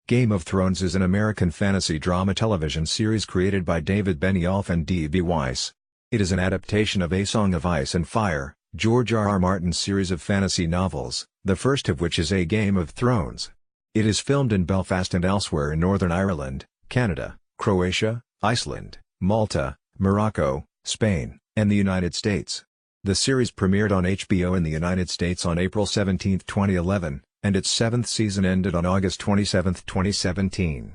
Game of Thrones is an American fantasy drama television series created by David Benioff and D. Weiss. It is an adaptation of A Song of Ice and Fire, George R. Martin's series of fantasy novels, the first of which is A Game of Thrones. It is filmed in Belfast and elsewhere in Northern Ireland, Canada, Croatia, Iceland, Malta, Morocco, Spain, and the United States. The series premiered on HBO in the United States on April 17, 2011, and its seventh season ended on August 27, 2017.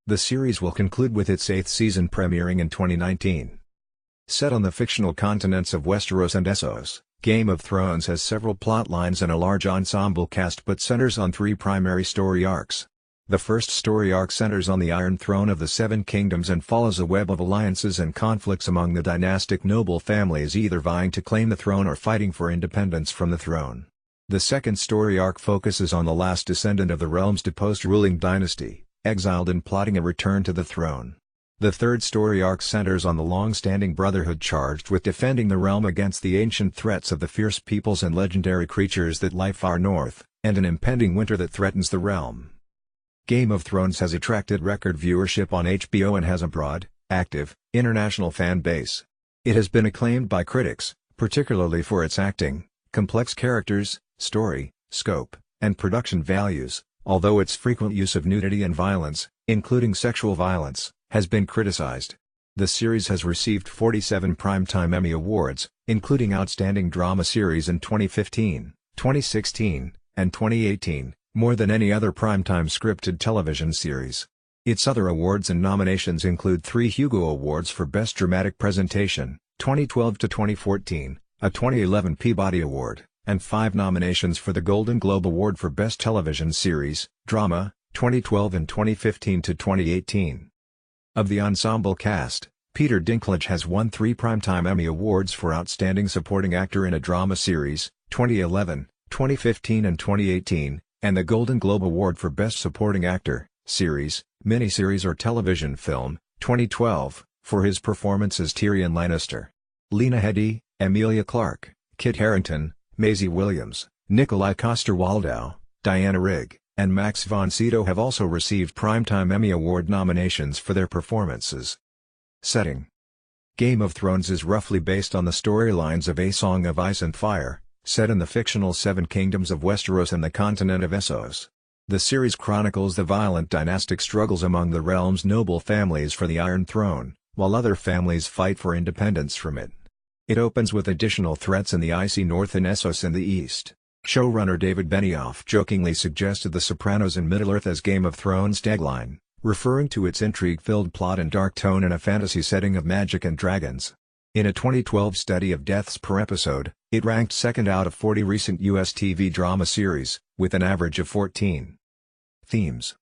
The series will conclude with its eighth season premiering in 2019. Set on the fictional continents of Westeros and Essos, Game of Thrones has several plot lines and a large ensemble cast but centers on three primary story arcs. The first story arc centers on the Iron Throne of the Seven Kingdoms and follows a web of alliances and conflicts among the dynastic noble families either vying to claim the throne or fighting for independence from the throne. The second story arc focuses on the last descendant of the realm's deposed ruling dynasty, exiled and plotting a return to the throne. The third story arc centers on the long-standing brotherhood charged with defending the realm against the ancient threats of the fierce peoples and legendary creatures that lie far north, and an impending winter that threatens the realm. Game of Thrones has attracted record viewership on HBO and has a broad, active, international fan base. It has been acclaimed by critics, particularly for its acting, complex characters, story, scope, and production values, although its frequent use of nudity and violence, including sexual violence, has been criticized. The series has received 47 Primetime Emmy Awards, including Outstanding Drama Series in 2015, 2016, and 2018, more than any other primetime scripted television series. Its other awards and nominations include 3 Hugo Awards for Best Dramatic Presentation, 2012 to 2014, a 2011 Peabody Award, and 5 nominations for the Golden Globe Award for Best Television Series, Drama, 2012 and 2015 to 2018. Of the ensemble cast, Peter Dinklage has won 3 Primetime Emmy Awards for Outstanding Supporting Actor in a Drama Series, 2011, 2015 and 2018, and the Golden Globe Award for Best Supporting Actor, Series, Miniseries or Television Film, 2012, for his performance as Tyrion Lannister. Lena Headey, Emilia Clarke, Kit Harington, Maisie Williams, Nikolai Coster-Waldau, Diana Rigg, and Max von Sydow have also received Primetime Emmy Award nominations for their performances. Setting: Game of Thrones is roughly based on the storylines of A Song of Ice and Fire, set in the fictional Seven Kingdoms of Westeros and the continent of Essos. The series chronicles the violent dynastic struggles among the realm's noble families for the Iron Throne, while other families fight for independence from it. It opens with additional threats in the icy north and Essos in the east. Showrunner David Benioff jokingly suggested The Sopranos in Middle-earth as Game of Thrones' tagline, referring to its intrigue-filled plot and dark tone in a fantasy setting of magic and dragons. In a 2012 study of deaths per episode, it ranked second out of 40 recent U.S. TV drama series, with an average of 14. Themes: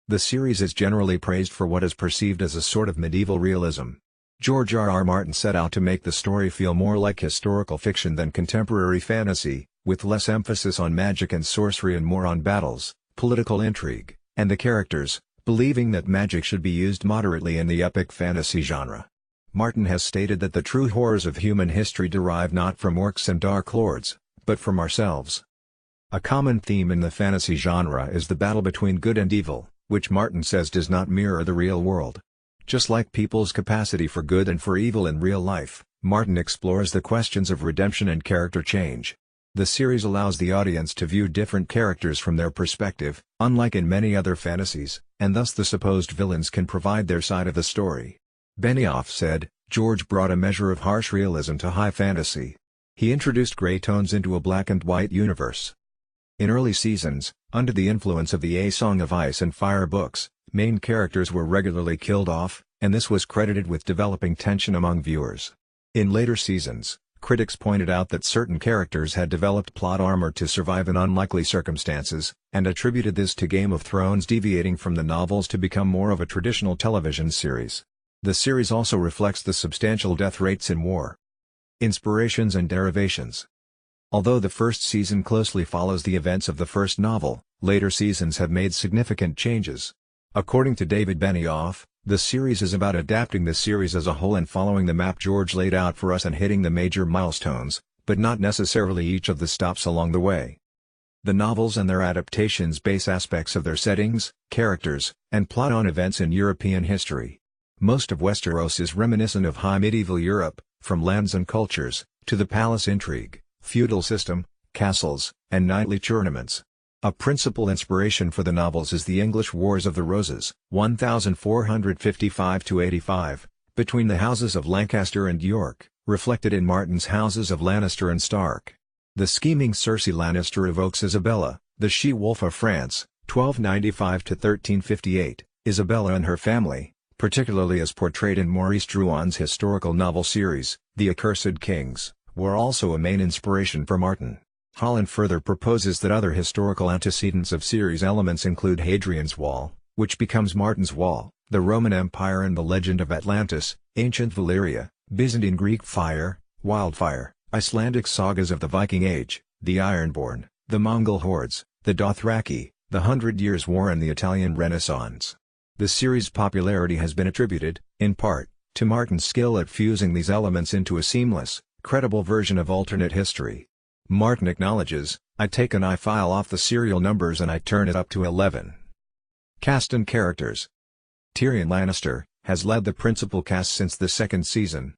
The series is generally praised for what is perceived as a sort of medieval realism. George R. Martin set out to make the story feel more like historical fiction than contemporary fantasy, with less emphasis on magic and sorcery and more on battles, political intrigue, and the characters, believing that magic should be used moderately in the epic fantasy genre. Martin has stated that the true horrors of human history derive not from orcs and dark lords, but from ourselves. A common theme in the fantasy genre is the battle between good and evil, which Martin says does not mirror the real world. Just like people's capacity for good and for evil in real life, Martin explores the questions of redemption and character change. The series allows the audience to view different characters from their perspective, unlike in many other fantasies, and thus the supposed villains can provide their side of the story. Benioff said, "George brought a measure of harsh realism to high fantasy. He introduced gray tones into a black and white universe." In early seasons, under the influence of the A Song of Ice and Fire books, main characters were regularly killed off, and this was credited with developing tension among viewers. In later seasons, critics pointed out that certain characters had developed plot armor to survive in unlikely circumstances, and attributed this to Game of Thrones deviating from the novels to become more of a traditional television series. The series also reflects the substantial death rates in war. Inspirations and derivations: Although the first season closely follows the events of the first novel, later seasons have made significant changes. According to David Benioff, the series is about adapting the series as a whole and following the map George laid out for us and hitting the major milestones, but not necessarily each of the stops along the way. The novels and their adaptations base aspects of their settings, characters, and plot on events in European history. Most of Westeros is reminiscent of high medieval Europe, from lands and cultures, to the palace intrigue, feudal system, castles, and knightly tournaments. A principal inspiration for the novels is the English Wars of the Roses, 1455–85, between the houses of Lancaster and York, reflected in Martin's houses of Lannister and Stark. The scheming Cersei Lannister evokes Isabella, the she-wolf of France, 1295–1358. Isabella and her family, particularly as portrayed in Maurice Drouin's historical novel series, The Accursed Kings, were also a main inspiration for Martin. Holland further proposes that other historical antecedents of series elements include Hadrian's Wall, which becomes Martin's Wall, the Roman Empire and the legend of Atlantis, ancient Valyria, Byzantine Greek fire, wildfire, Icelandic sagas of the Viking Age, the Ironborn, the Mongol hordes, the Dothraki, the Hundred Years' War and the Italian Renaissance. The series' popularity has been attributed, in part, to Martin's skill at fusing these elements into a seamless, credible version of alternate history. Martin acknowledges, "I take an I-file off the serial numbers and I turn it up to 11. Cast and characters. Tyrion Lannister has led the principal cast since the second season.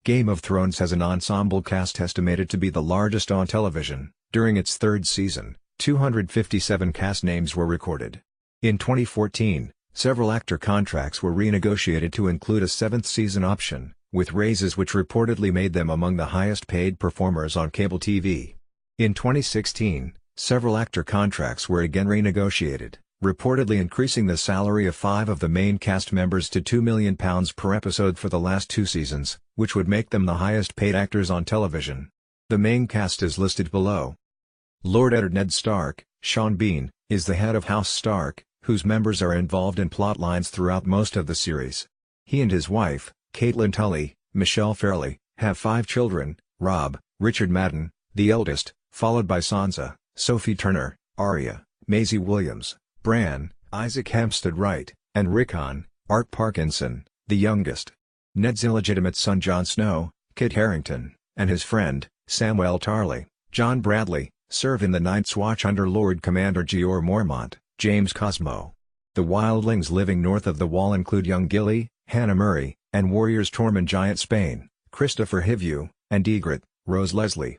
Game of Thrones has an ensemble cast estimated to be the largest on television. During its third season, 257 cast names were recorded. In 2014, several actor contracts were renegotiated to include a seventh season option, with raises which reportedly made them among the highest-paid performers on cable TV. In 2016, several actor contracts were again renegotiated, reportedly increasing the salary of 5 of the main cast members to £2 million per episode for the last 2 seasons, which would make them the highest-paid actors on television. The main cast is listed below. Lord Eddard Ned Stark, Sean Bean, is the head of House Stark, whose members are involved in plot lines throughout most of the series. He and his wife, Caitlin Tully, Michelle Fairley, have 5 children: Robb, Richard Madden, the eldest, followed by Sansa, Sophie Turner, Arya, Maisie Williams, Bran, Isaac Hempstead Wright, and Rickon, Art Parkinson, the youngest. Ned's illegitimate son Jon Snow, Kit Harington, and his friend, Samwell Tarly, John Bradley, serve in the Night's Watch under Lord Commander Jeor Mormont, James Cosmo. The wildlings living north of the Wall include young Gilly, Hannah Murray, and warriors Tormund Giant Spain, Christopher Hivju, and Ygritte, Rose Leslie.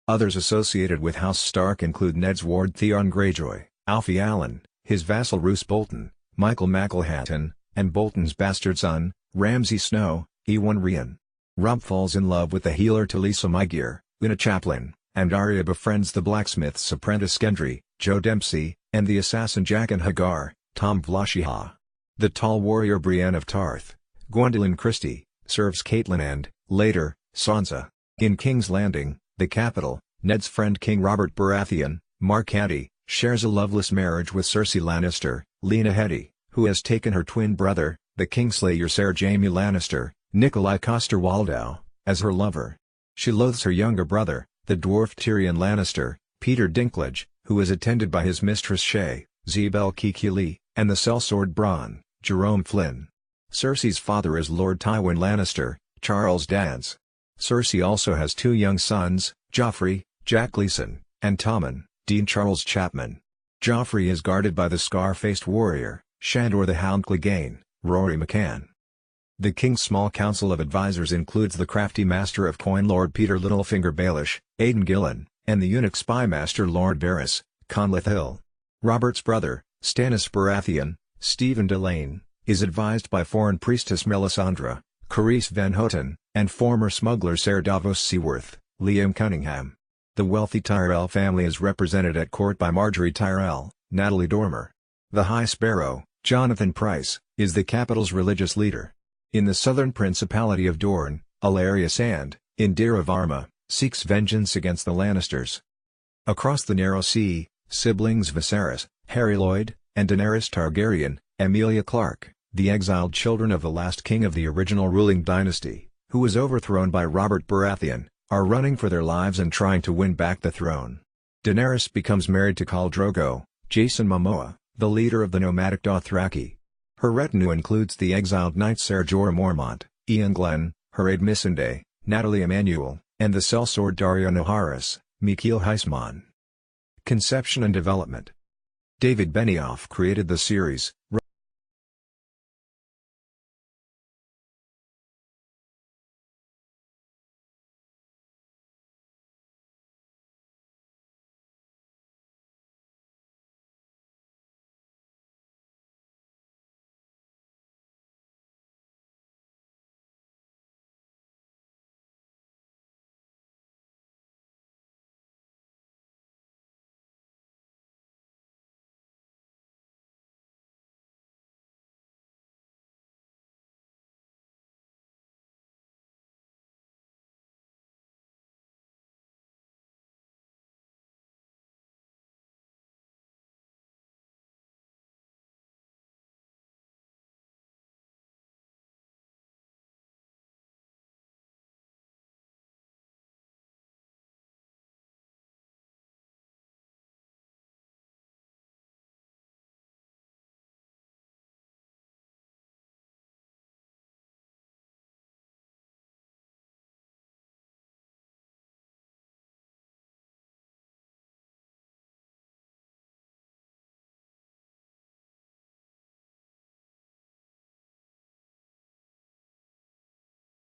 Others associated with House Stark include Ned's ward Theon Greyjoy, Alfie Allen, his vassal Roose Bolton, Michael McElhatton, and Bolton's bastard son, Ramsay Snow, Ewan Rian. Robb falls in love with the healer Talisa Mygear, Una Chaplin, and Arya befriends the blacksmith's apprentice Gendry, Joe Dempsey, and the assassin Jaqen Hagar, Tom Vlashiha. The tall warrior Brienne of Tarth, Gwendolyn Christie, serves Caitlin and, later, Sansa. In King's Landing, the capital, Ned's friend King Robert Baratheon, Mark Antony, shares a loveless marriage with Cersei Lannister, Lena Headey, who has taken her twin brother, the Kingslayer Ser Jaime Lannister, Nikolai Coster-Waldau, as her lover. She loathes her younger brother, the dwarf Tyrion Lannister, Peter Dinklage, who is attended by his mistress Shae, Zebel Kikili, and the sellsword Bronn, Jerome Flynn. Cersei's father is Lord Tywin Lannister, Charles Dance. Cersei also has 2 young sons, Joffrey, Jack Gleeson, and Tommen, Dean Charles Chapman. Joffrey is guarded by the scar-faced warrior, Shandor the Hound Clegane, Rory McCann. The King's small council of advisors includes the crafty master of coin Lord Peter Littlefinger Baelish, Aidan Gillen, and the eunuch spy master Lord Varys, Conleth Hill. Robert's brother, Stannis Baratheon, Stephen Delane, is advised by foreign priestess Melisandre, Carice Van Houten, and former smuggler Ser Davos Seaworth, Liam Cunningham. The wealthy Tyrell family is represented at court by Marjorie Tyrell, Natalie Dormer. The High Sparrow, Jonathan Pryce, is the capital's religious leader. In the southern principality of Dorne, Alaria Sand, Indira Varma, seeks vengeance against the Lannisters. Across the Narrow Sea, siblings Viserys, Harry Lloyd, and Daenerys Targaryen, Emilia Clarke, the exiled children of the last king of the original ruling dynasty, who was overthrown by Robert Baratheon, are running for their lives and trying to win back the throne. Daenerys becomes married to Khal Drogo, Jason Momoa, the leader of the nomadic Dothraki. Her retinue includes the exiled knights Ser Jorah Mormont, Ian Glenn, Harad Missandei, Natalie Emanuel, and the sellsword Daario Naharis, Mikhail Heisman. Conception and development. David Benioff created the series,